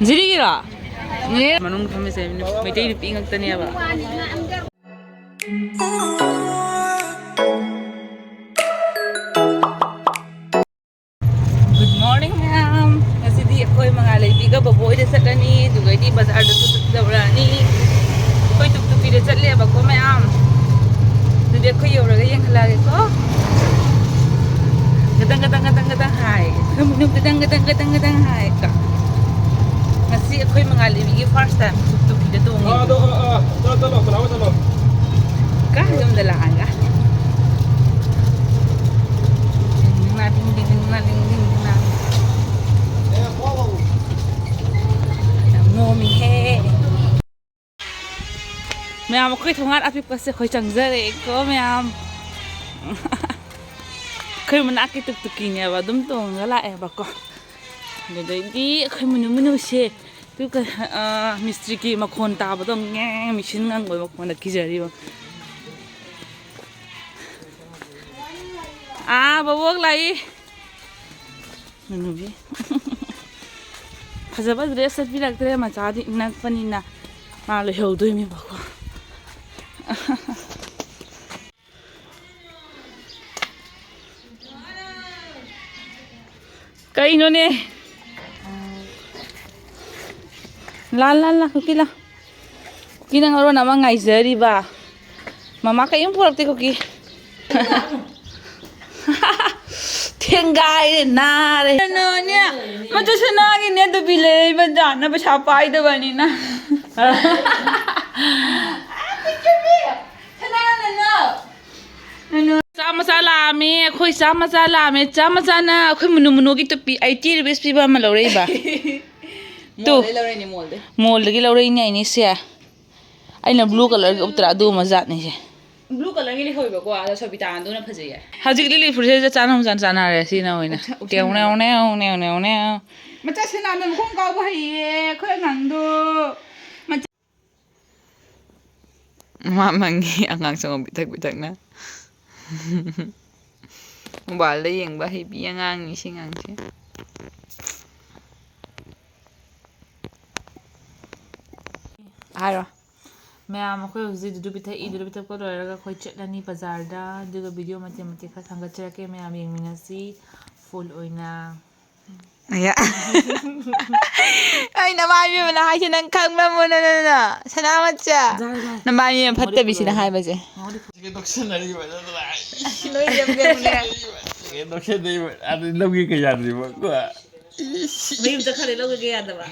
지리기라. 네. 만원 판매세 메테이 삥었더니야 봐. Good morning, ma'am. Ngasidi ako yung mga laibiga baboy sa kani, dugay di bazar da tuturani. Koy tuktuki da chatle ba ko ma'am. Dudi ako yung raga yung halagi ko. Gadang hai. Kamunong gadang hai ka. Ngasi ako yung mga laibiga first time tuktuki da tungi. Talo. Ka yung dalaan ka. Ding na. Ngoming he. Ma'am ako thongat apip kasi khoi changjare ko ma'am. Khoi manaki tuktuki ne ba dum tong gala e ba ko. Dedi khoi munu se tu ka mistri ki makhon ta ba dong nge machine ngang goi makhon ki jari ba. Babok lai. Nanubi. Fazaba dress at bilagtre machadi nagpanina malo hewdoi mi bako. Kaino ne? La kukila. Kukila ngaro nama ngaizari ba. Mama kayong purapte kuki. Tengai nare. No nya. Mato sanagi ne to bile bajana ba chapai da bani na. Sama salami, khoi sama salami, sama sana khoi munu ki to pi 80 rupees pi ba ma laurei ba. Tu. Mall gi laurei ni ni sia. Aina blue color gi utra du ma zat ni se. Blue color ni hoi ba ko ada sobita andu na phaje ya. Hajik lili furse ja chana re si na hoina. Teone. Macha sena na khong ka ba hi khoi nang do. Mamangi angang song bitak na. Mobile yang ba hi bi angang ni singang si. Aro. Ma'am ko uzi du bita ko raga khoi chatani bazar da duga video mate kha thanga chake ma'am yang minasi full oina. Aya. Ai namai mi na hai nang khang ma mo na. Salamat cha. Namai mi phatte bi sina hai ba je. Cái doctor này vậy đó lại. Loi yam ge ne. Cái doctor này vậy, anh lâu cái gì mà quá. Mayum ta khale lo ge ya da ba.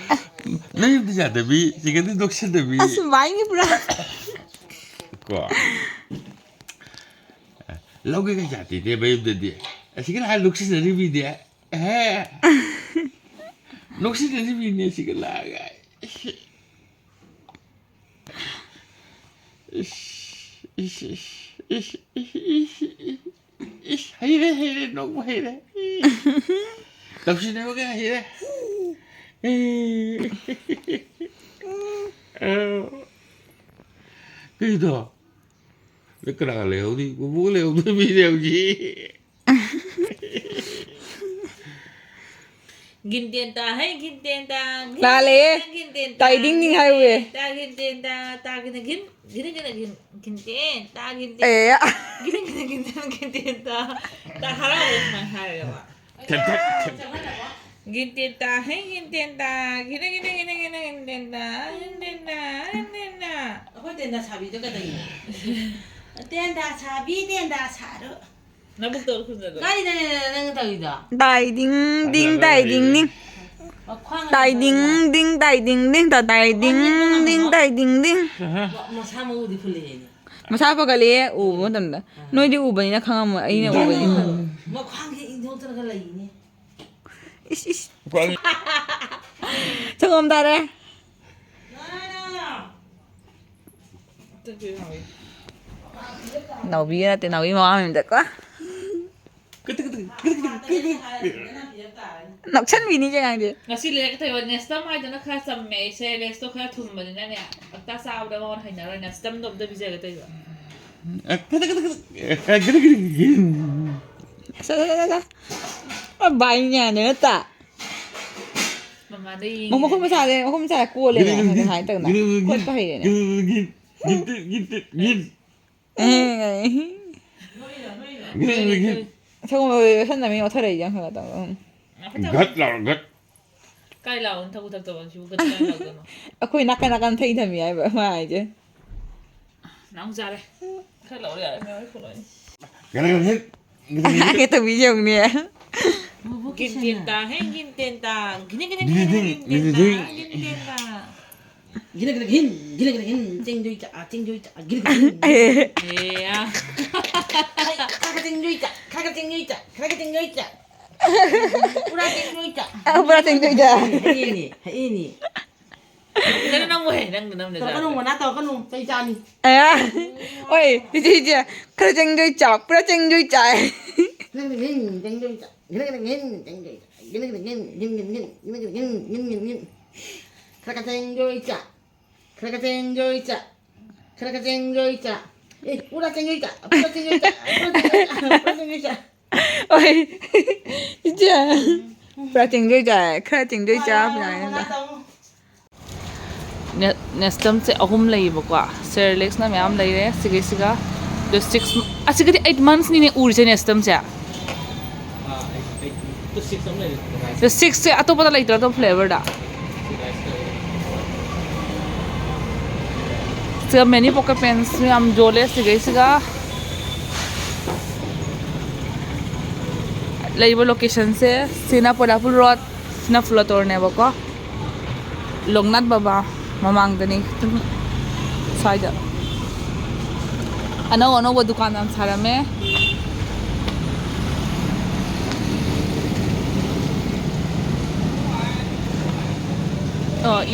Lâu cái gì đó bị, chỉ cái doctor này bị. Asmai ni pura. Quá. Lâu cái gì thì bây giờ đi. Chỉ cái hai doctor này bị đi. Doctor này bị này chỉ cái là cái. Hayır, no hayır. Doctor ne bakın hayır. Cái đó. Cái là liều đi, cô bố liều tôi bị liều gì? Gin tiền ta hay gin tiền ta. La le. Tai ding hai we. Ta gin tiền ta gin tiền ta gin tiền. Eh. Gin tiền ta. Ta harap mà hai rồi ba. Thật. Gin tiền ta hay gin tiền ta. Gin tiền ta. Apa tenda sabi itu katanya? Tenda sabi, tenda saru. Na buk tor khun da. Kali nang tahu itu. Tai ding. Tai ding. Tai ding. Masa mau di full ini. Masa pa gali u mo tam da. Noi di u bani na khanga mo ai na u bani. Mau kang ini untuk nak lagi ini. Is. Chongom da re. Nấu bia là tiền nấu im mà mình được quá. Nấu chân vì đi chơi ngang đi. Ngasi le ka tayo next time ay na ka sam me se le sto ka thum ba na ne. Agta sa awda mo hay na next time dob da bize ka tayo. Sa. Bay nha nữa ta. ꯃꯥꯗ ꯌꯦꯡꯉꯤ ꯃꯈꯣꯏ ꯃꯆꯥꯁꯦ ꯃꯈꯣꯏ ꯃꯆꯥ ꯀꯣꯜꯂꯦꯅ ꯍꯥꯏꯅ ꯇꯧꯅ ꯈꯣꯠꯄ ꯍꯩꯔꯦꯅꯦ ꯁꯒꯣꯝ ꯁꯟꯅ ꯃꯤ ꯑꯣꯊꯔꯛꯏ ꯌꯥꯝ ꯈꯔ ꯇꯧ ꯒꯠ ꯂꯥꯎꯔ ꯒꯠ ꯀꯥꯏ ꯂꯥꯛꯑꯣ ꯊꯕꯛ ꯊꯛꯇꯕ ꯁꯤꯕꯨ ꯀꯥꯏ ꯂꯥꯛꯇꯣꯏꯅꯣ ꯑꯩꯈꯣꯏ ꯅꯥꯀꯟ ꯅꯥꯀꯟ ꯊꯩ ꯊꯝꯃꯤ ꯍꯥꯏꯕ ꯃꯥ ꯍꯥꯏꯁꯦ ꯅꯪ ꯆꯥꯔꯦ ꯈꯔ ꯂꯥꯛꯑꯣ ꯌꯥꯔꯦ ꯃꯌꯥꯝ ꯐꯨꯂꯣꯏꯅꯤ ꯀꯩ ꯇꯧꯕꯤ ꯌꯦꯡꯅꯦ ꯒꯤꯟꯇꯦꯟꯇꯥ ꯍꯦ ꯒꯤꯟꯇꯦꯟꯇꯥ ꯒꯤꯅꯤ ꯒꯤꯅꯤ ꯒꯤꯟꯇꯦꯟꯇꯥ ꯒꯤꯟꯇꯦꯟꯇꯥ ꯒꯤꯂꯒꯤꯂꯒꯤꯟ ꯆꯦꯡꯗꯣꯏ ꯆꯥ ꯆꯦꯡꯗꯣꯏ ꯆꯥ ꯒꯤꯂꯒꯤꯂꯒꯤꯟ ꯑꯦ khá chênh chả khá chênh chả khá chênh chả pura chênh chả pura chênh chả hay nè Nang nang way nang nang tao có nung mà nát tao có nung tay cha đi ôi đi đi khá chênh chả pura chênh chả chênh chả khá chênh chả khá chênh chả khá chênh chả pura chênh chả pura chênh chả pura chênh chả ôi đi pura chênh chả khá chênh chả Nestum se ahum lei bakwa Cerelac na mayam lei re siga the 6 asigadi 8 months ni ne ur je Nestum se the 6 se atopa lai to flavor da so many pocket pens am jole siga label location se Sina Polapur Road Sina Flotor ne bakwa Longnat Baba Mamang dani side ano wa dukan am sarame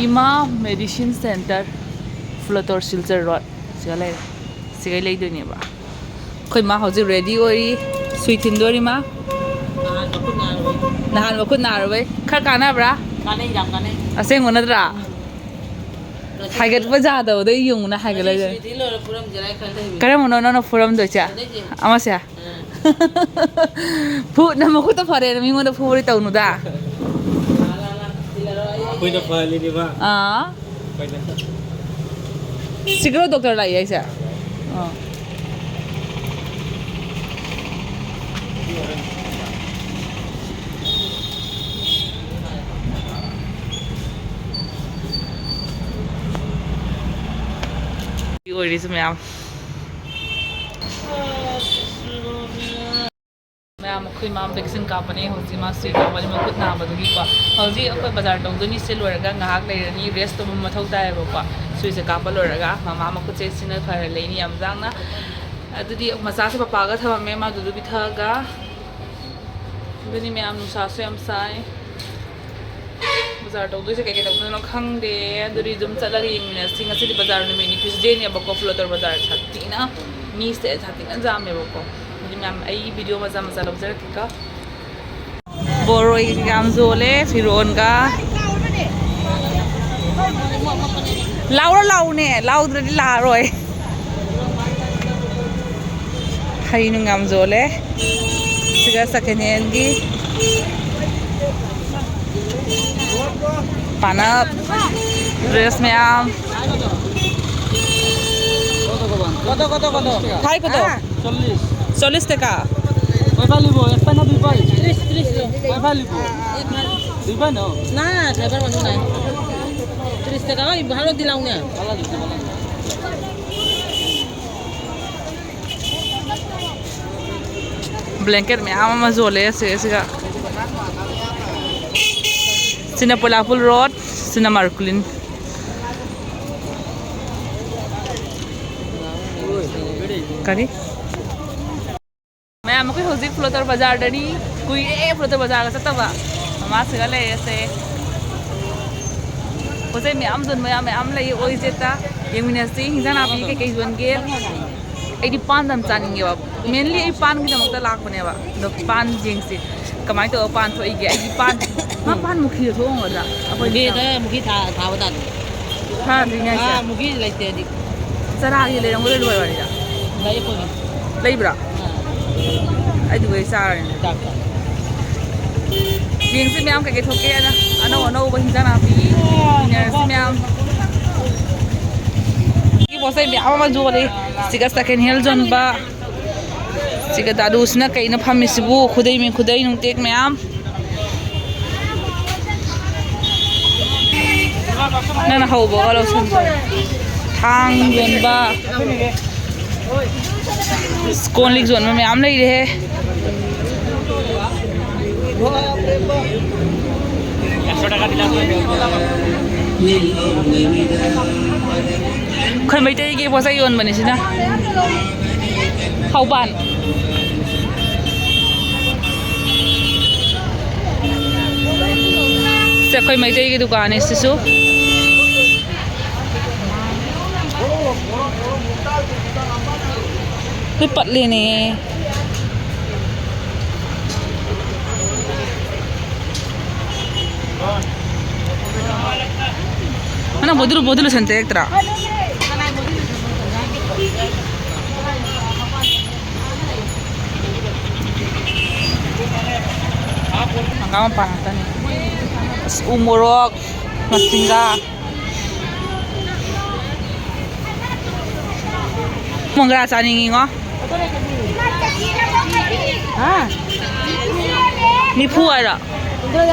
Ima Medicine Center Flotor Silcher Road sigai lei doni ba khoi ma hoji ready ori sweet indori ma nahan ba kun nar bai khar kana bra cái này dòng cái này aseng onadra Hagat pa jada o dai yung na hagala ja. tí lừa pura mình lại khăn đây Kare mo no forum do cha. Ama sia. Phu na mo ko ta phare na mi mo da phuri taw nu da. Pwede pa di ba? Ah. Pwede. Siguro doctor la iya sia. Oh. Ori sa mayam akhoi ma vaccine ka pane hoji ma se ka wali ma khut na ba dugi pa hoji akhoi bazar tong duni se loraga ngahak leirani rest to ma thau dai ba pa sui se ka pa loraga mama ma khut se sina khare leini am jang na adudi masa se papa ga thawa me ma dudu bi tha ga duni me am nusa se am sai bazar tong du se ke tong no khang de aduri dum chala gi ne singa se bazar no me ni tuesday ne ba ko flotor bazar chatti na mi se chatti na jam me ba ko ma'am I video मजा मजा लग जरा ठीक है बोरोई काम जोले फिर उनका लाउ ने लाउ द्रदी लारोय खाई नु काम जोले सिगा सेकेंड की पाना ड्रेस में आम কত खाई को तो 40 টাকা কয়টা লিব একটা না দুইটা 30 কয়টা লিব দুইটা না না খাইবার মানুষ নাই 30 টাকা ওই ভালো দিলাম না ভালো দিতে ভালো blanket में आम मजोले से इसका Sina Polapur Road Sina Markulin करी मैं आमको होजी फ्लोटर बाजार डनी कोई फ्लोटर बाजार का तबा हमारा से गले ऐसे उसे मैं आम ले ओई जेता ये मिनस्टी हिंसा ना अपनी के कई जन के ऐडी पान दम चानिंगे बा मेनली ऐ पान की नमक लाख बने बा द पान जिंग से कमाई तो पान तो इगे ऐडी पान मा पान मुखी तो होगा अपन đi tới một khi thả vào tận हां दिना một khi lấy tiền đi जरा ये ले रंग ले लोय वाली दा lấy cho mình lấy bra ai du sa chặt Miếng xin mèo cái thô kia nè ꯑꯅꯧꯕ ꯍꯤꯟꯖꯥꯡ ꯅꯥꯄꯤ ꯏꯅꯔꯁꯤ ꯃꯌꯥꯝ ꯄꯣꯠ ꯆꯩ ꯃꯌꯥꯝ ꯑꯃ ꯌꯣꯜꯂꯤ ꯁꯤꯒ ꯁꯦꯀꯦꯟ ꯍꯦꯟ ꯌꯣꯟꯕ ꯁꯤꯒ ꯗꯥꯗꯨꯁꯤꯅ ꯀꯩꯅ ꯐꯝꯃꯤꯁꯤꯕꯨ ꯈꯨꯗꯩ ꯅꯨꯡꯇꯦꯛ ꯃꯌꯥꯝ ꯅꯪꯅ ꯍꯧꯕꯒ ꯂꯧꯁꯟꯕ ꯊꯥꯡ ꯌꯣꯟꯕ ꯀꯣꯟ ꯂꯤꯛ ꯌꯣꯟꯕ ꯃꯌꯥꯝ ꯂꯩꯔꯦꯍꯦ ꯑꯩꯈꯣꯏ ꯃꯩꯇꯩꯒꯤ ꯄꯣꯠ ꯆꯩ ꯌꯣꯟꯕꯅꯤ ꯁꯤꯅ ꯊꯧꯕꯥꯜ ꯁꯤ ꯑꯩꯈꯣꯏ ꯃꯩꯇꯩꯒꯤ ꯗꯨꯀꯥꯟꯅꯤ ꯁꯤꯁꯨ ꯂꯣꯏ ꯄꯠꯂꯦꯅꯦ mana bodulu sente ektra angkama panatan umurok masingga mangga saningi ngo Ah. ni pu ara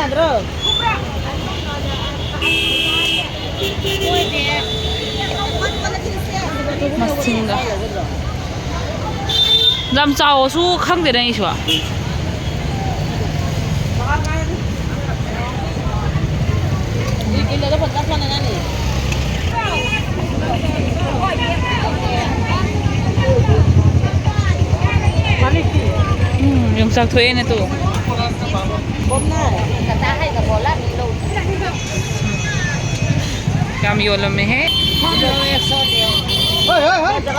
Andro. masingga lam chao su khangde na iswa Ini dapat apa nani? yung sak thuê này tu Bom na. Kata hai ka bola ni lo. cam yo lam he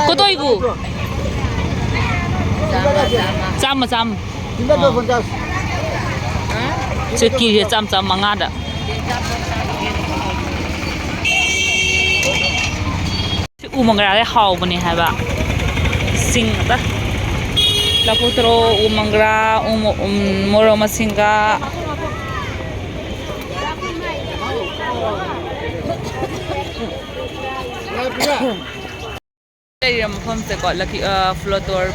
ko toi gu cham Tinggal 250. se ki je cham manga da u mangra le hau bani hai ba sing da la putro u mangra moro masinga đây là một phong sẽ gọi là cái floator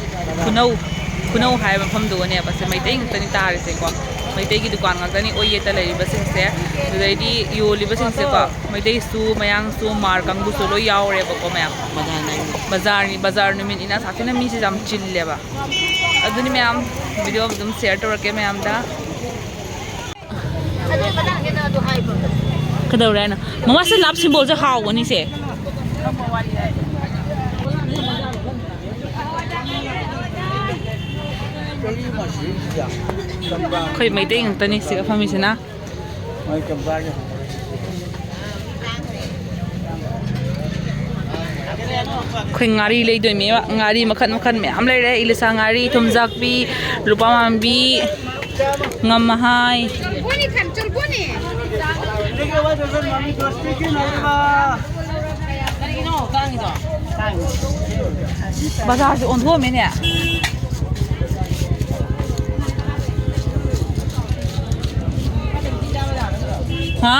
kunau hai một phong đồ này bác sĩ mấy tên người ta đi sẽ có mấy tên cái dukaan người ta này ôi ta lấy bác sĩ sẽ rồi đi yêu đi bác sĩ sẽ có mấy tên su mayang su mar kang bu solo yao rồi bác có mayang bazar này mình ina sát nên mình sẽ làm chill le ba अदुनी में हम video एकदम share तो रखे में हम दा कदर रहे ना मम्मा से लाभ सिंबल से हाउ वनी से कोईไม่ได้ยังตอนนี้สิกับฟามิชนะคุยงารีเลยด้วยมั้ยว่างารีมาขันแม่อำเลยเลยอิลิสางารีทุมจักบีลูปามัมบีงามมาให้บาซาร์จะอ่อนทั่วไหมเนี่ยฮะ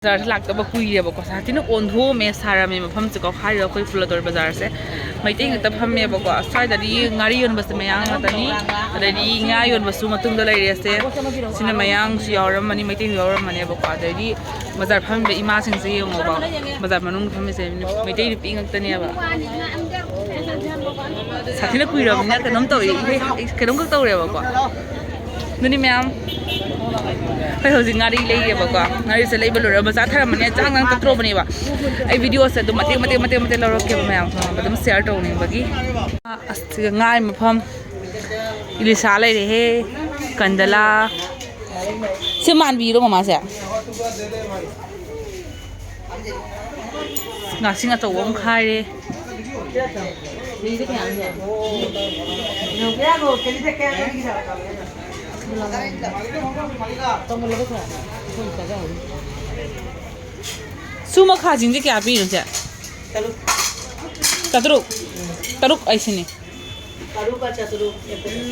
बाजार लाग तब कुई बको साथी ओंधो में सारा में मफम से खाई अखोई फ्लोटर बाजार से मैते तब हमें बको साइदरी गाड़ी योनबस मयांग मतनी अदरी nga योनबसु मतुंग लैरे से सिने मयांग सु यावरमनी मैते यावरमनी बको अदरी बाजार फम बे इमा सिंग से योंगबा बाजार मनुंग फम से मैते रुपी ngतनी बा साथी कुई रमने कनम तौई कनम क तौरे बको ननी मैम ꯍꯣꯏ ꯍꯧꯖꯤꯛ ꯉꯥꯔꯤ ꯂꯩꯌꯦꯕꯀꯣ ꯉꯥꯔꯤꯁꯦ ꯂꯩꯕ ꯂꯣꯏꯔꯒ ꯃꯆꯥ ꯊꯔꯝꯕꯅꯦ ꯆꯥꯡ ꯅꯪ ꯇꯠꯇ꯭ꯔꯣꯕꯅꯦꯕ ꯑꯩ ꯚꯤꯗꯤꯑꯣꯁꯦ ꯑꯗꯨꯝ ꯃꯇꯦꯛ ꯂꯧꯔꯛꯀꯦꯕ ꯃꯌꯥꯝ ꯑꯗꯨꯝ ꯁꯤꯌꯔ ꯇꯧꯅꯤꯡꯕꯒꯤ ꯑꯁꯤꯒ ꯉꯥꯒꯤ ꯃꯐꯝ ꯏꯂꯤꯁꯥ ꯂꯩꯔꯦꯍꯦ ꯀꯟꯗꯂꯥ ꯁꯤ ꯃꯥꯟꯕꯤꯔꯣ ꯃꯃꯥꯁꯦ ꯉꯥꯁꯤꯡ ꯑꯆꯧꯕ ꯑꯃ ꯈꯥꯏꯔꯦ Suma khajing je kya pi se taruk aisini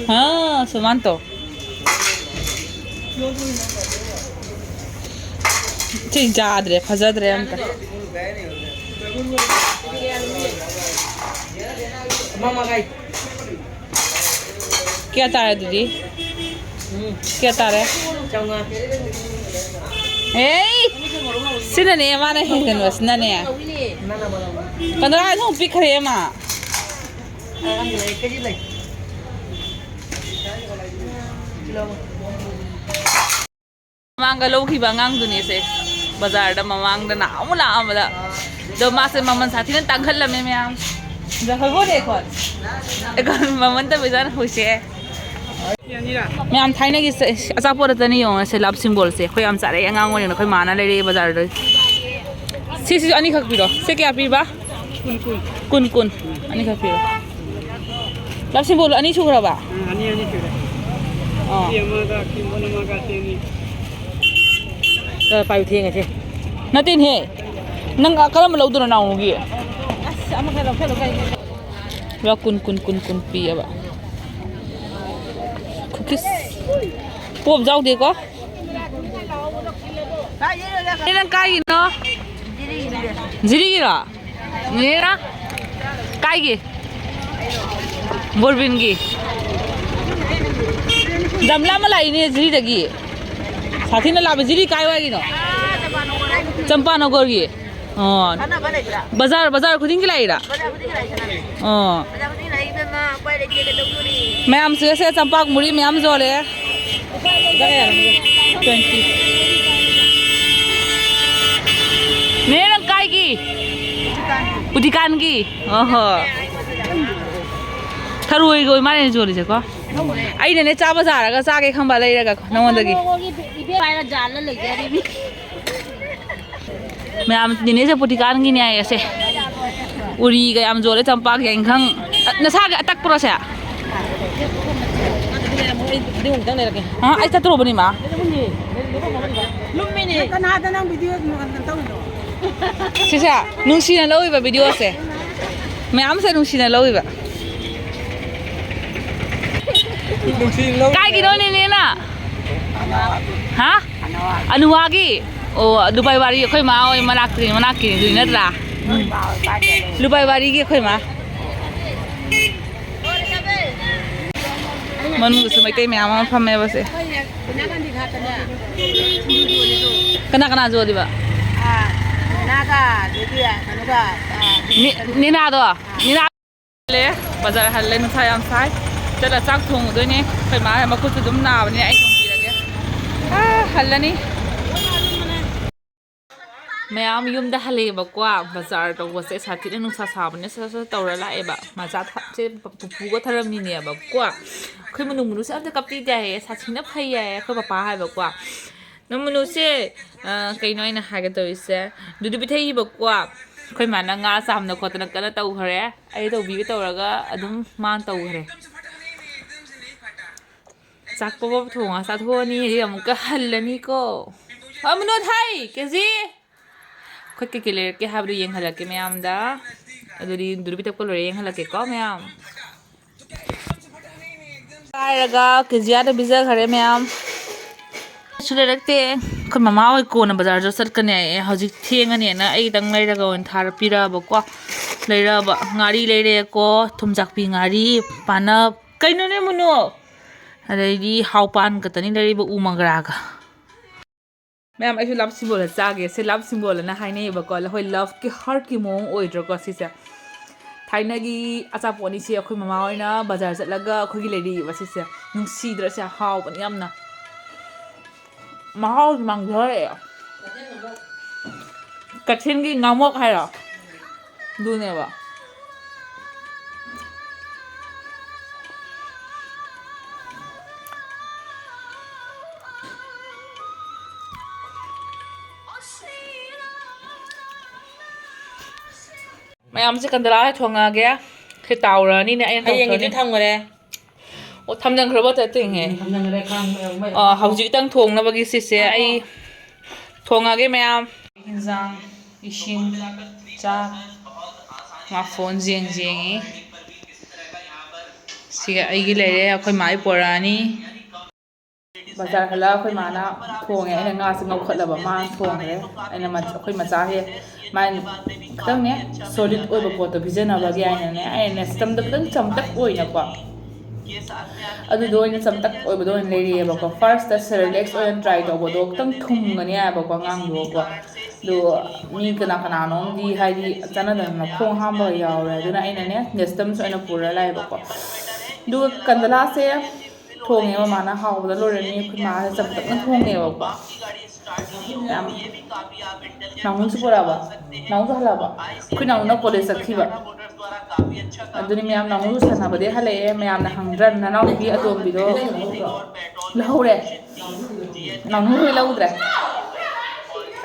ha suman to ꯁꯤ ꯌꯥꯗ꯭ꯔꯦ ꯐꯖꯗ꯭ꯔꯦ ꯑꯝꯇ ꯀꯌꯥ ꯇꯥꯔꯦ ꯑꯗꯨꯗꯤ ꯀꯌꯥ ꯇꯥꯔꯦ ꯑꯦ ꯁꯤꯅꯅꯦ ꯃꯥꯅ ꯍꯦꯟꯒꯟꯕꯁꯤꯅꯅꯦ ꯀꯩꯅꯣ ꯊꯣꯡ ꯄꯤꯛꯈ꯭ꯔꯦ ꯑꯃ ꯃꯃꯥꯡꯒ ꯂꯧꯈꯤꯕ ꯑꯉꯥꯡꯗꯨꯅꯦꯁꯦ ꯕꯖꯥꯔꯗ ꯃꯃꯥꯡꯗ ꯑꯃꯨꯛ ꯂꯥꯛꯑꯝꯕꯗ ꯑꯗꯣ ꯃꯥꯁꯦ ꯃꯃꯜ ꯁꯥꯊꯤꯅ ꯇꯥꯡꯈꯠꯂꯝꯃꯦ ꯃꯌꯥꯝ ꯃꯃꯜ ꯇꯕꯖꯥꯅ ꯍꯧꯁꯦ ꯃꯌꯥꯝ ꯊꯥꯏꯅꯒꯤ ꯑꯆꯥꯄꯣꯠ ꯑꯇꯅꯤ ꯌꯦꯡꯉꯁꯦ ꯂꯞ ꯁꯤꯝꯕꯣꯜꯁꯦ ꯑꯩꯈꯣꯏ ꯌꯥꯝ ꯆꯥꯔꯛꯑꯦ ꯑꯉꯥꯡ ꯑꯣꯏꯔꯤꯉꯩꯗ ꯑꯩꯈꯣꯏ ꯃꯥꯅ ꯂꯩꯔꯛꯑꯦ ꯕꯖꯥꯔꯗ ꯁꯤꯁꯤꯁꯨ ꯑꯅꯤꯈꯛ ꯄꯤꯔꯣ ꯁꯤ ꯀꯌꯥ ꯄꯤꯕ ꯀꯨꯟ ꯑꯅꯤꯈꯛ ꯄꯤꯔꯣ ꯂꯞ ꯁꯤꯝꯕꯣꯜ ꯑꯅꯤ ꯁꯨꯈ꯭ꯔꯕ ꯑꯅꯤ ꯁꯨꯔꯦ ꯁꯤ ꯑꯃꯒ ꯀꯤꯝꯕꯣꯟ ꯑꯃꯒ ꯁꯦꯝꯅꯤ ꯄꯥꯏꯕ ꯊꯦꯡꯉꯁꯦ ꯅꯠꯇꯦꯅꯦꯍꯦ ꯅꯪ ꯀꯔꯝꯕ ꯂꯧꯗꯣꯏꯅꯣ ꯅꯥꯎꯅꯨꯒꯤ ꯑꯁ ꯑꯃꯈꯛ ꯂꯧꯁꯜꯂꯣ ꯂꯨꯄꯥ ꯀꯨꯟ ꯄꯤꯌꯦꯕ ꯀꯨꯀꯤꯁ ꯄꯣꯞ ꯌꯥꯎꯗꯦꯀꯣ ꯅꯪ ꯀꯥꯏꯒꯤꯅꯣ ꯖꯤꯔꯤꯒꯤꯔꯣ ꯅꯦꯔꯥ ꯀꯥꯏꯒꯤ ꯕꯣꯔꯕꯤꯟꯒꯤ ꯖꯝꯂꯥ ꯑꯃ ꯂꯥꯛꯏꯅꯦ ꯖꯤꯔꯤꯗꯒꯤ ꯁꯥꯊꯤꯅ ꯂꯥꯛꯄ ꯖꯤꯔꯤ ꯀꯥꯏ ꯋꯥꯏꯒꯤꯅꯣ ꯆꯝꯄꯥꯅꯒꯔꯒꯤ ꯑꯣ ꯕꯖꯥꯔ ꯈꯨꯗꯤꯡꯒꯤ ꯂꯥꯛꯏꯔꯥ ꯑꯣ ꯃꯌꯥꯝꯁꯦ ꯆꯝꯄꯥꯛ ꯃꯨꯔꯤ ꯃꯌꯥꯝ ꯌꯣꯜꯂꯦ 20 ꯅꯦ ꯅꯪ ꯀꯥꯏꯒꯤ ꯎꯗꯤꯀꯥꯟꯒꯤ ꯑꯣꯍꯣ ꯊꯔꯣꯏꯒ ꯑꯣꯏ ꯃꯥꯜꯂꯦ ꯌꯣꯜꯂꯤꯁꯦꯀꯣ ꯑꯩꯅꯅꯦ ꯆꯥꯕ ꯆꯥꯔꯒ ꯆꯥꯒꯦ ꯈꯪꯕ ꯂꯩꯔꯒ ꯅꯉꯣꯟꯗꯒꯤ ꯃꯌꯥꯝ ꯅꯤꯅꯦꯁꯦ ꯄꯨꯇꯤꯀꯥꯟꯒꯤꯅꯦ ꯍꯥꯏꯌꯦꯁꯦ ꯎꯔꯤꯒ ꯌꯥꯝ ꯌꯣꯜꯂꯦ ꯆꯝꯄꯥꯛ ꯌꯥꯏꯈꯪ ꯅꯁꯥꯒꯤ ꯑꯇꯛꯄ꯭ꯔꯣꯁꯦ ꯑꯩ ꯆꯠꯇ꯭ꯔꯨꯕꯅꯤ ꯃꯥ ꯀꯅꯥꯗ ꯅꯪ ꯚꯤꯗꯤꯑꯣ ꯇꯧꯔꯤꯅꯣ ꯁꯤꯁꯦ ꯅꯨꯡꯁꯤꯅ ꯂꯧꯏꯕ ꯚꯤꯗꯤꯑꯣꯁꯦ ꯃꯌꯥꯝꯁꯦ ꯅꯨꯡꯁꯤꯅ ꯂꯧꯏꯕ ꯀꯥꯏꯒꯤꯅꯣ ꯅꯦꯅꯦꯅ ꯍꯥ ꯑꯅꯨꯋꯥꯒꯤ ꯑꯣ ꯂꯨꯄꯥꯏ ꯋꯥꯔꯤ ꯑꯩꯈꯣꯏ ꯃꯥ ꯍꯣꯏ ꯃꯅꯥꯛꯀꯤꯗꯨꯗꯤ ꯅꯠꯇ꯭ꯔꯥ ꯂꯨꯄꯥꯏ ꯋꯥꯔꯤꯒꯤ ꯑꯩꯈꯣꯏ ꯃꯥ ꯃꯅꯨꯡꯗꯁꯨ ꯃꯩꯇꯩ ꯃꯌꯥꯝ ꯑꯃ ꯐꯝꯃꯦꯕ ꯁꯦ ꯀꯅꯥ ꯌꯣꯜꯂꯤꯕ ꯅꯤꯅꯥꯗꯣ ꯕꯖꯥꯔ ꯍꯜꯂꯦ ꯅꯨꯡꯁꯥ ꯌꯥꯝ ꯁꯥꯏ ꯆꯠꯂ ꯆꯥꯛ ꯊꯣꯡꯉꯨꯗꯣꯏꯅꯦ ꯑꯩꯈꯣꯏ ꯃꯥ ꯃꯈꯨꯠꯁꯨ ꯑꯗꯨꯝ ꯅꯥꯕꯅꯤꯅ ꯑꯩ ꯊꯣꯡꯕꯤꯔꯒꯦ ꯍꯜꯂꯅꯤ ꯃꯌꯥꯝ ꯌꯨꯝꯗ ꯍꯜꯂꯛꯑꯦꯕꯀꯣ ꯕꯖꯥꯔ ꯇꯧꯕꯁꯦ ꯁꯥꯊꯤꯅ ꯅꯨꯡꯁꯥ ꯁꯥꯕꯅꯦ ꯁꯠ ꯇꯧꯔ ꯂꯥꯛꯑꯦꯕ ꯃꯆꯥꯁꯦ ꯄꯨꯄꯨꯒ ꯊꯔꯝꯃꯤꯅꯦꯕꯀꯣ ꯑꯩꯈꯣꯏ ꯃꯅꯨꯁꯦ ꯑꯝꯇ ꯀꯞꯄꯤꯗꯦ ꯍꯥꯏꯌꯦ ꯁꯥꯊꯤꯅ ꯐꯩ ꯍꯥꯏꯌꯦ ꯑꯩꯈꯣꯏ ꯄꯄꯥ ꯍꯥꯏꯕꯀꯣ ꯃꯅꯨꯁꯦ ꯀꯩꯅꯣ ꯑꯩꯅ ꯍꯥꯏꯒꯗꯧꯔꯤꯁꯦ ꯑꯗꯨꯗꯤ ꯄꯤꯊꯩꯕꯀꯣ ꯑꯩꯈꯣꯏ ꯃꯥꯅ ꯉꯥ ꯆꯥꯝꯅ ꯈꯣꯠꯇꯅ ꯀꯟꯅ ꯇꯧꯈ꯭ꯔꯦ ꯑꯩ ꯇꯧꯕꯤꯒꯦ ꯇꯧꯔꯒ ꯑꯗꯨꯝ ꯃꯥꯅ ꯇꯧꯈ꯭ꯔꯦ ꯆꯥꯛ ꯄꯣꯕ ꯊꯣꯡꯉ ꯆꯥꯊꯣꯛꯑꯅꯤ ꯑꯗꯩ ꯑꯃꯨꯛꯀ ꯍꯜꯂꯅꯤꯀꯣ ꯃꯅꯣ ꯊꯥꯏ ꯀꯦꯖꯤ ꯑꯩꯈꯣꯏ ꯀꯩꯀꯩ ꯂꯩꯔꯛꯀꯦ ꯍꯥꯏꯕꯗꯨ ꯌꯦꯡꯍꯜꯂꯛꯀꯦ ꯃꯌꯥꯝꯗ ꯑꯗꯨꯗꯤ ꯗꯨꯔꯕꯤ ꯇꯛꯄ ꯂꯣꯏꯔꯦ ꯌꯦꯡꯍꯜꯂꯛꯀꯦꯀꯣ ꯃꯌꯥꯝ ꯄꯥꯏꯔꯒ ꯀꯦꯖꯤꯌꯥꯗ ꯄꯤꯖꯈ꯭ꯔꯦ ꯃꯌꯥꯝ ꯁꯨ ꯂꯩꯔꯛꯇꯦ ꯑꯩꯈꯣꯏ ꯃꯃꯥ ꯍꯣꯏ ꯀꯣꯟꯅ ꯕꯖꯥꯔꯗ ꯆꯠꯀꯅꯤ ꯍꯥꯏꯌꯦ ꯍꯧꯖꯤꯛ ꯊꯦꯡꯉꯅꯤꯅ ꯑꯩꯗꯪ ꯂꯩꯔꯒ ꯑꯣꯏꯅ ꯄꯤꯔꯛꯑꯕꯀꯣ ꯂꯩꯔꯛꯑꯕ ꯉꯥꯔꯤ ꯂꯩꯔꯛꯑꯦꯀꯣ ꯊꯨꯝꯖꯥꯛꯄꯤ ꯉꯥꯔꯤ ꯄꯥꯅꯞ ꯀꯩꯅꯣꯅꯦ ꯃꯨꯅꯣ ꯑꯗꯩꯗꯤ ꯍꯥꯎꯄꯥꯟ ꯈꯛꯇꯅꯤ ꯂꯩꯔꯤꯕ ꯎ ꯃꯪꯒ꯭ꯔꯥꯒ ꯃꯌꯥꯝ ꯑꯩꯁꯨ ꯂꯞ ꯁꯤꯝꯕꯣꯜꯗ ꯆꯥꯒꯦ ꯁꯤ ꯂꯞ ꯁꯤꯝꯕꯣꯜꯅ ꯍꯥꯏꯅꯩꯌꯦꯕꯀꯣ ꯍꯣꯏ ꯂꯞꯀꯤ ꯍꯥꯔꯠꯀꯤ ꯃꯑꯣꯡ ꯑꯣꯏꯗ꯭ꯔꯣꯀꯣ ꯁꯤꯁꯦ ꯊꯥꯏꯅꯒꯤ ꯑꯆꯥꯄꯣꯠꯅꯤꯁꯦ ꯑꯩꯈꯣꯏ ꯃꯃꯥ ꯍꯣꯏꯅ ꯕꯖꯥꯔ ꯆꯠꯂꯒ ꯑꯩꯈꯣꯏꯒꯤ ꯂꯩꯔꯛꯏꯕ ꯁꯤꯁꯦ ꯅꯨꯡꯁꯤꯗ꯭ꯔꯁꯦ ꯍꯥꯎꯕꯅꯤ ꯌꯥꯝꯅ ꯃꯍꯥꯎꯁꯨ ꯃꯥꯡꯊꯔꯛꯑꯦ ꯀꯩꯊꯦꯜꯒꯤ ꯉꯥꯃꯣꯛ ꯍꯥꯏꯔꯣ ꯑꯗꯨꯅꯦꯕ ꯃꯌꯥꯝꯁꯦ ꯀꯟꯗꯂꯥ ꯊꯣꯡꯉꯛꯑꯒꯦ ꯁꯤ ꯇꯥꯎꯔꯅꯤꯅꯦ ꯑꯩꯅ ꯍꯌꯦꯡꯒꯤꯁꯨ ꯊꯝꯈ꯭ꯔꯦ ꯑꯣ ꯊꯝꯖꯟꯈ꯭ꯔꯕ ꯇꯠꯇꯤꯡꯉꯦ ꯍꯧꯖꯤꯛꯇꯪ ꯊꯣꯡꯅꯕꯒꯤ ꯁꯤꯁꯦ ꯑꯩ ꯊꯣꯡꯉꯒꯦ ꯃꯌꯥꯝ ꯏꯟꯖꯥꯡ ꯏꯁꯤꯡ ꯆꯥꯛ ꯃꯐꯣꯟ ꯌꯦꯡꯉꯤ ꯁꯤꯒ ꯑꯩꯒꯤ ꯂꯩꯔꯦ ꯑꯩꯈꯣꯏ ꯃꯥꯏ ꯄꯣꯔꯛꯑꯅꯤ ꯕꯖꯥꯔ ꯍꯜꯂꯛꯑ ꯑꯩꯈꯣꯏ ꯃꯥꯅ ꯊꯣꯡꯉꯦ ꯑꯩꯅ ꯉꯥꯁꯦ ꯉꯧꯈꯠꯂꯕ ꯃꯥꯅ ꯊꯣꯡꯈ꯭ꯔꯦ ꯑꯩꯅ ꯑꯩꯈꯣꯏ ꯃꯆꯥꯁꯦ ꯃꯥꯅ ꯈꯤꯇꯪꯅꯦ ꯁꯣꯂꯤꯠ ꯑꯣꯏꯕ ꯄꯣꯠꯇꯣ ꯄꯤꯖꯅꯕꯒꯤ ꯑꯩꯅꯅꯦ ꯁꯤꯁꯇꯝꯗꯣ ꯈꯤꯇꯪ ꯆꯝꯇꯛ ꯑꯣꯏꯅꯀꯣ ꯑꯗꯨꯗꯣ ꯑꯣꯏꯅ ꯆꯝꯇꯛ ꯑꯣꯏꯕꯗꯣ ꯑꯣꯏꯅ ꯂꯩꯔꯛꯑꯦꯕꯀꯣ ꯐꯥꯔꯁꯇ ꯁꯦꯔꯦꯂꯦꯛꯁ ꯑꯣꯏꯅ ꯇ꯭ꯔꯥꯏ ꯇꯧꯕꯗꯣ ꯈꯤꯇꯪ ꯊꯨꯝꯒꯅꯤ ꯍꯥꯏꯕꯀꯣ ꯑꯉꯥꯡꯗꯣꯀꯣ ꯑꯗꯣ ꯃꯤ ꯀꯅꯥꯅꯣꯝꯗꯤ ꯍꯥꯏꯗꯤ ꯆꯥꯟꯅꯗꯅ ꯈꯣꯡ ꯍꯥꯝꯕꯒ ꯌꯥꯎꯔꯦ ꯑꯗꯨꯅ ꯑꯩꯅꯅꯦ ꯅꯦꯁꯇꯝꯁꯨ ꯑꯩꯅ ꯄꯨꯔ ꯂꯥꯛꯑꯦꯕꯀꯣ ꯑꯗꯨꯒ ꯀꯟꯗꯂꯥꯁꯦ ꯊꯣꯡꯉꯦ ꯃꯃꯥꯅ ꯍꯥꯎꯕꯗ ꯂꯣꯏꯔꯅꯤ ꯑꯩꯈꯣꯏ ꯃꯥꯁꯦ ꯆꯝꯇꯛꯅ ꯊꯣꯡꯉꯦꯕꯀꯣ ꯌꯥꯝ ꯅꯥꯎꯅꯨꯁꯨ ꯄꯨꯔꯛꯑꯕ ꯅꯥꯎꯅꯨꯁꯨ ꯍꯜꯂꯛꯑꯕ ꯑꯩꯈꯣꯏ ꯅꯥꯎꯅꯨꯅ ꯀꯣꯂꯦꯖ ꯆꯠꯈꯤꯕ ꯑꯗꯨꯅꯤ ꯃꯌꯥꯝ ꯅꯥꯎꯅꯨꯁꯨ ꯁꯥꯟꯅꯕꯗꯩ ꯍꯜꯂꯛꯑꯦ ꯃꯌꯥꯝꯅ ꯍꯪꯗ꯭ꯔ ꯅꯅꯥꯎꯅꯨꯄꯤ ꯑꯇꯣꯝꯕꯤꯗꯣ ꯂꯧꯍꯧꯔꯦ ꯅꯥꯎꯅꯨ ꯍꯣꯏ ꯂꯧꯗ꯭ꯔꯦ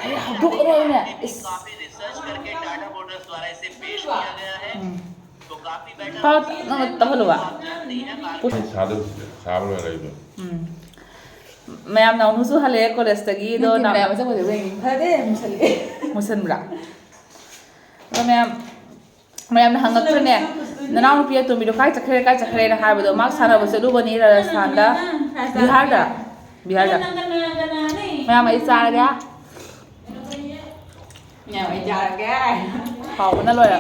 ꯑꯩ ꯍꯧꯗꯣꯛꯀꯅꯣꯅꯦ ꯏꯁ ꯅꯪꯅ ꯇꯧꯍꯜꯂꯨꯕ ꯁꯥꯕ ꯂꯣꯏꯔ ꯂꯩꯕ ꯃꯌꯥꯝ ꯅꯥꯎꯅꯨꯁꯨ ꯍꯜꯂꯛꯑꯦ ꯀꯣꯂꯦꯖꯇꯒꯤ ꯑꯗꯣ ꯐꯔꯦ ꯃꯨꯁꯜꯂꯦ ꯃꯨꯁꯟꯕ꯭ꯔꯥ ꯑꯗꯣ ꯃꯌꯥꯝꯅ ꯍꯪꯉꯛꯇ꯭ꯔꯅꯦ ꯅꯅꯥꯎꯅꯨꯄꯤ ꯑꯇꯣꯝꯕꯤꯗꯣ ꯀꯥꯏ ꯆꯠꯈ꯭ꯔꯦꯅ ꯍꯥꯏꯕꯗꯣ ꯃꯥ ꯁꯥꯟꯅꯕ ꯆꯠꯂꯨꯕꯅꯤ ꯔꯥꯖꯁꯊꯥꯟꯗ ꯕꯤꯍꯥꯔꯗ ꯃꯌꯥꯝ ꯑꯩ ꯆꯥꯔꯒꯦ ꯍꯥꯎꯕꯅ ꯂꯣꯏꯔꯦ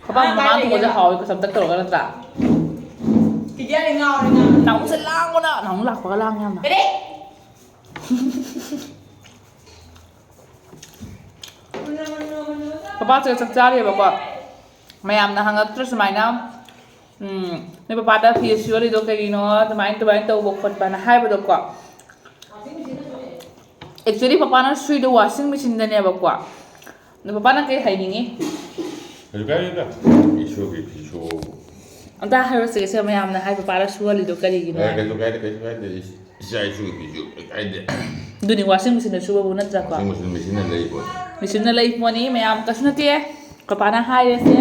ꯈꯄꯥꯛ ꯃꯃꯥ ꯊꯣꯡꯕꯁꯦ ꯍꯥꯎꯋꯦ ꯆꯝꯇꯛ ꯇꯧꯔꯒ ꯅꯠꯇ꯭ꯔꯥ ꯅꯥꯎꯅꯨꯁꯦ ꯂꯥꯡꯕꯅ ꯅꯥꯎꯅꯨ ꯂꯥꯛꯄꯒ ꯂꯥꯡꯉꯦ ꯌꯥꯝꯅ ꯄꯄꯥꯁꯦ ꯆꯥꯛ ꯆꯥꯔꯤꯑꯕꯀꯣ ꯃꯌꯥꯝꯅ ꯍꯪꯉꯛꯇ꯭ꯔ ꯁꯨꯃꯥꯏꯅ ꯅꯣꯏ ꯄꯄꯥꯗ ꯐꯤꯁ ꯌꯣꯜꯂꯤꯗꯣ ꯀꯩꯒꯤꯅꯣ ꯑꯗꯨꯃꯥꯏꯅ ꯇꯧꯕ ꯈꯣꯠꯄꯅ ꯍꯥꯏꯕꯗꯣꯀꯣ ꯑꯦꯛꯆꯨꯋꯦꯂꯤ ꯄꯄꯥꯅ ꯁꯨꯏꯗꯣ ꯋꯥꯁꯤꯡ ꯃꯦꯆꯤꯟꯗꯅꯦꯕꯀꯣ ꯑꯗꯣ ꯄꯄꯥꯅ ꯀꯩ ꯍꯥꯏꯅꯤꯡꯉꯤ ꯑꯝꯇ ꯍꯥꯏꯔꯣꯁꯦ ꯃꯌꯥꯝꯅ ꯍꯥꯏ ꯄꯄꯥꯅ ꯁꯨꯍꯜꯂꯤꯗꯣ ꯀꯔꯤꯒꯤꯅꯣ ꯑꯗꯨꯅꯤ ꯋꯥꯁꯤꯡ ꯃꯦꯆꯤꯟꯗ ꯁꯨꯕꯕꯨ ꯅꯠꯇ꯭ꯔꯥꯀꯣ ꯃꯦꯆꯤꯟꯅ ꯂꯩ ꯄꯣꯠꯅꯤ ꯃꯌꯥꯝ ꯀꯩꯁꯨ ꯅꯠꯇꯦ ꯄꯄꯥꯅ ꯍꯥꯏꯔꯁꯦ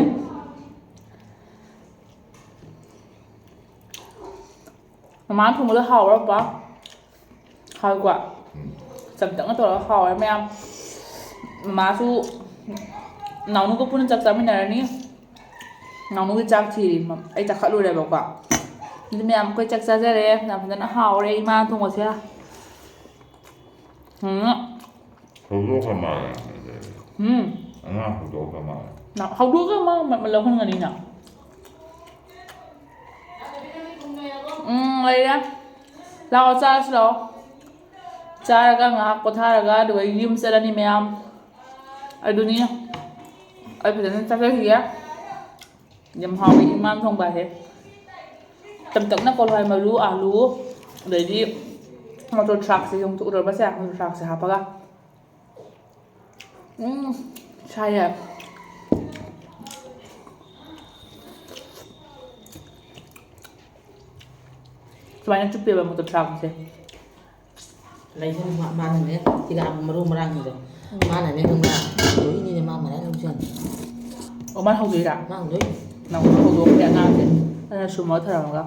ꯃꯃꯥꯅ ꯊꯣꯡꯕꯗꯣ ꯍꯥꯎꯕ꯭ꯔꯥ ꯄꯄꯥ ꯍꯥꯎꯏꯀꯣ ꯆꯝꯇꯛꯅ ꯇꯧꯔꯒ ꯍꯥꯎꯔꯦ ꯃꯌꯥꯝ ꯃꯃꯥꯁꯨ ꯅꯥꯎꯅꯨꯒ ꯄꯨꯟꯅ ꯆꯥꯛ ꯆꯥꯃꯤꯟꯅꯔꯅꯤ ꯅꯥꯎꯅꯨꯒꯤ ꯆꯥꯛ ꯊꯤꯔꯤ ꯑꯩ ꯆꯥꯈꯠꯂꯨꯔꯦꯕꯀꯣ ꯑꯗꯨ ꯃꯌꯥꯝ ꯑꯩꯈꯣꯏ ꯆꯥꯛ ꯆꯥꯖꯔꯦ ꯌꯥꯝ ꯐꯖꯅ ꯍꯥꯎꯔꯦ ꯏꯃꯥꯅ ꯊꯣꯡꯕꯁꯦ ꯍꯧꯗꯣꯛꯑꯒ ꯂꯧꯍꯟꯒꯅꯤꯅ ꯂꯩꯔꯦ ꯂꯥꯛꯑꯣ ꯆꯥꯔꯁꯤ ꯂꯥꯛꯑꯣ ꯆꯥꯔꯒ ꯉꯥꯏꯍꯥꯛ ꯄꯣꯊꯥꯔꯒ ꯑꯗꯨꯒ ꯌꯨꯝ ꯆꯠꯂꯅꯤ ꯃꯌꯥꯝ ꯑꯗꯨꯅꯤ ꯑꯩ ꯐꯖꯅ ꯆꯥꯖꯈꯤꯒꯦ ꯌꯥꯝ ꯍꯥꯎꯋꯤ ꯏꯃꯥꯅ ꯊꯣꯡꯕ ꯍꯥꯏꯁꯦ ꯆꯝꯇꯛꯅ ꯀꯣꯜꯍꯋꯥꯏ ꯃꯔꯨ ꯑꯥꯂꯨ ꯑꯗꯩꯗꯤ ꯃꯣꯇꯣꯔ ꯊ꯭ꯔꯥꯛꯁꯦ ꯌꯣꯡꯊꯣꯛꯎꯔꯕꯁꯦ ꯃꯣꯇꯣꯔ ꯊ꯭ꯔꯥꯛꯁꯦ ꯍꯥꯞꯄꯒ ꯁꯥꯏꯌꯦ ꯁꯨꯃꯥꯏꯅ ꯆꯨꯞꯄꯦꯕ ꯃꯣꯇꯣꯔ ꯊ꯭ꯔꯥꯛꯁꯦ ꯂꯩꯁꯅꯨ ꯃꯥꯅꯅꯦ ꯍꯤꯗꯥꯛ ꯃꯔꯨ ꯃꯔꯥꯡꯁꯤꯡꯗꯣ ꯃꯥꯅꯅꯦ ꯈꯪꯕ꯭ꯔꯥ ꯍꯧꯗꯣꯛꯏꯅꯤꯅꯦ ꯃꯥ ꯃꯔꯥꯏ ꯂꯧꯖꯅꯤ ꯑꯣ ꯃꯥꯅ ꯍꯧꯗꯣꯏꯔꯥ ꯃꯥ ꯍꯧꯗꯣꯏ ꯅꯪꯅ ꯍꯧꯗꯣꯛꯈ꯭ꯔꯦ ꯑꯉꯥꯡꯁꯦ ꯑꯩꯅ ꯁꯨꯝꯃꯒ ꯊꯔꯝꯃꯒ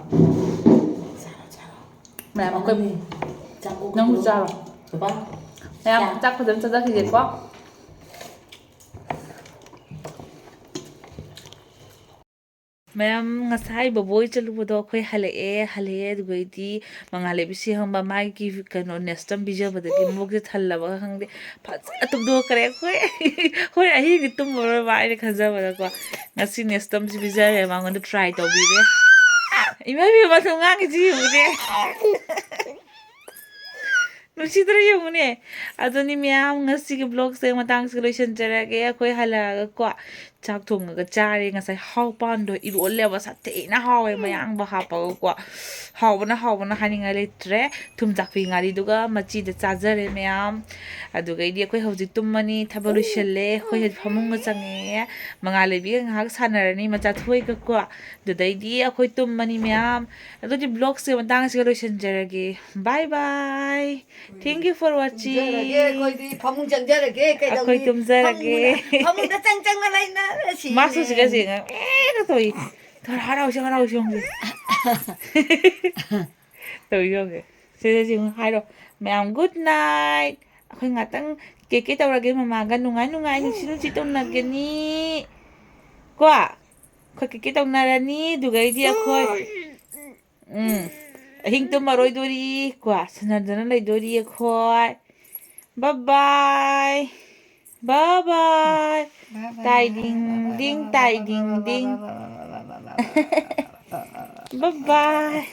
ꯃꯌꯥꯝ ꯑꯩꯈꯣꯏ ꯅꯪꯁꯨ ꯆꯥꯔꯣ ꯃꯌꯥꯝ ꯆꯥꯛ ꯐꯖꯅ ꯆꯥꯖꯈꯤꯒꯦꯀꯣ ꯃꯌꯥꯝ ꯉꯁꯥꯏ ꯕꯣꯕꯣꯏ ꯆꯠꯂꯨꯕꯗꯣ ꯑꯩꯈꯣꯏ ꯍꯜꯂꯛꯑꯦ ꯑꯗꯨꯒꯩꯗꯤ ꯃꯉꯥꯜꯂꯩꯕꯤꯁꯤ ꯈꯪꯕ ꯃꯥꯒꯤ ꯀꯩꯅꯣ ꯅꯦꯁꯇꯝ ꯄꯤꯖꯕꯗꯒꯤ ꯃꯕꯨꯛꯁꯦ ꯊꯜꯂꯕꯒ ꯈꯪꯗꯦ ꯐꯖꯅ ꯇꯨꯝꯊꯣꯛꯈ꯭ꯔꯦ ꯑꯩꯈꯣꯏ ꯑꯍꯤꯡꯗꯤ ꯇꯨꯝꯃꯔꯣꯏꯕ ꯑꯩꯅ ꯈꯟꯖꯕꯗꯀꯣ ꯉꯁꯤ ꯅꯦꯁꯇꯝꯁꯤ ꯄꯤꯖꯔꯦ ꯃꯉꯣꯟꯗ ꯇ꯭ꯔꯥꯏ ꯇꯧꯕꯤꯔꯦ ꯏꯃꯥꯏꯕꯤ ꯃꯊꯨꯝ ꯉꯥꯡꯉꯤꯁꯤ ꯌꯦꯡꯉꯨꯅꯦ ꯅꯨꯡꯁꯤꯗ꯭ꯔꯥ ꯌꯦꯡꯉꯨꯅꯦ ꯑꯗꯨꯅꯤ ꯃꯌꯥꯝ ꯉꯁꯤꯒꯤ ꯕ꯭ꯂꯣꯛꯁꯦ ꯃꯇꯥꯡꯁꯤꯒ ꯂꯣꯏꯁꯤꯟꯖꯔꯒꯦ ꯑꯩꯈꯣꯏ ꯍꯜꯂꯛꯑꯒꯀꯣ ꯆꯥꯛ ꯊꯣꯡꯉꯒ ꯆꯥꯔꯦ ꯉꯁꯥꯏ ꯍꯥꯎꯄꯥꯟꯗꯣ ꯏꯔꯣꯜꯂꯦꯕ ꯁꯥꯊꯤꯅ ꯍꯥꯎꯋꯦ ꯃꯌꯥꯡꯕ ꯍꯥꯞꯄꯒꯀꯣ ꯍꯥꯎꯕꯅ ꯍꯥꯏꯅꯤꯡꯉꯥꯏ ꯂꯩꯇ꯭ꯔꯦ ꯊꯨꯝ ꯆꯥꯛꯄꯤ ꯉꯥꯔꯤꯗꯨꯒ ꯃꯆꯤꯗ ꯆꯥꯖꯔꯦ ꯃꯌꯥꯝ ꯑꯗꯨꯒꯩꯗꯤ ꯑꯩꯈꯣꯏ ꯍꯧꯖꯤꯛ ꯇꯨꯝꯃꯅꯤ ꯊꯕꯛ ꯂꯣꯏꯁꯤꯜꯂꯦ ꯑꯩꯈꯣꯏ ꯐꯃꯨꯡꯒ ꯆꯪꯉꯛꯑꯦ ꯃꯉꯥꯜꯂꯩꯕꯤꯒ ꯉꯥꯏꯍꯥꯛ ꯁꯥꯟꯅꯔꯅꯤ ꯃꯆꯥ ꯊꯣꯏꯒꯀꯣ ꯑꯗꯨꯗꯩꯗꯤ ꯑꯩꯈꯣꯏ ꯇꯨꯝꯃꯅꯤ ꯃꯌꯥꯝ ꯑꯗꯨꯗꯤ ꯕ꯭ꯂꯣꯛꯁꯦ ꯃꯇꯥꯡꯁꯤꯒ ꯂꯣꯏꯁꯤꯟꯖꯔꯒꯦ ꯕꯥꯏ ꯕꯥꯏ ꯊꯦꯡꯛ ꯌꯨ ꯐꯣꯔ ꯋꯥꯆꯤꯡ ꯑꯩꯈꯣꯏꯗꯤ ꯐꯃꯨꯡ ꯆꯪꯖꯔꯒꯦ ꯑꯩꯈꯣꯏ ꯇꯨꯝꯖꯔꯒꯦ ꯐꯃꯨꯡꯗ ꯆꯪꯅ ꯂꯩꯅꯔꯁꯤ ꯃꯥꯁꯨ ꯍꯧꯖꯤꯛꯀꯁꯦ ꯇꯧꯏ ꯍꯔꯥꯎꯁꯤ ꯇꯧꯏ ꯁꯤꯗ ꯍꯥꯏꯔꯣ ꯃꯌꯥꯝ ꯒꯨꯗ ꯅꯥꯏꯠ ꯑꯩꯈꯣꯏ ꯉꯥꯛꯇꯪ ꯀꯦ ꯇꯧꯔꯒꯦ ꯃꯃꯥꯒ ꯅꯨꯡꯉꯥꯏ ꯅꯨꯡꯁꯤ ꯇꯧꯅꯒꯅꯤ ꯀꯣ ꯑꯩꯈꯣꯏ ꯀꯩꯀꯩ ꯇꯧꯅꯔꯅꯤ ꯑꯗꯨꯒꯩꯗꯤ ꯑꯩꯈꯣꯏ ꯑꯍꯤꯡ ꯇꯨꯝꯃꯔꯣꯏꯗꯣꯔꯤ ꯀꯣ ꯁꯥꯟꯅꯗꯅ ꯂꯩꯗꯣꯔꯤ ꯑꯩꯈꯣꯏ ꯕꯕꯥꯏ ꯕꯕꯥꯏ ꯇꯥꯏ ꯗꯤꯡ ꯗꯤꯡ ꯇꯥꯏ ꯗꯤꯡ ꯗꯤꯡ bye bye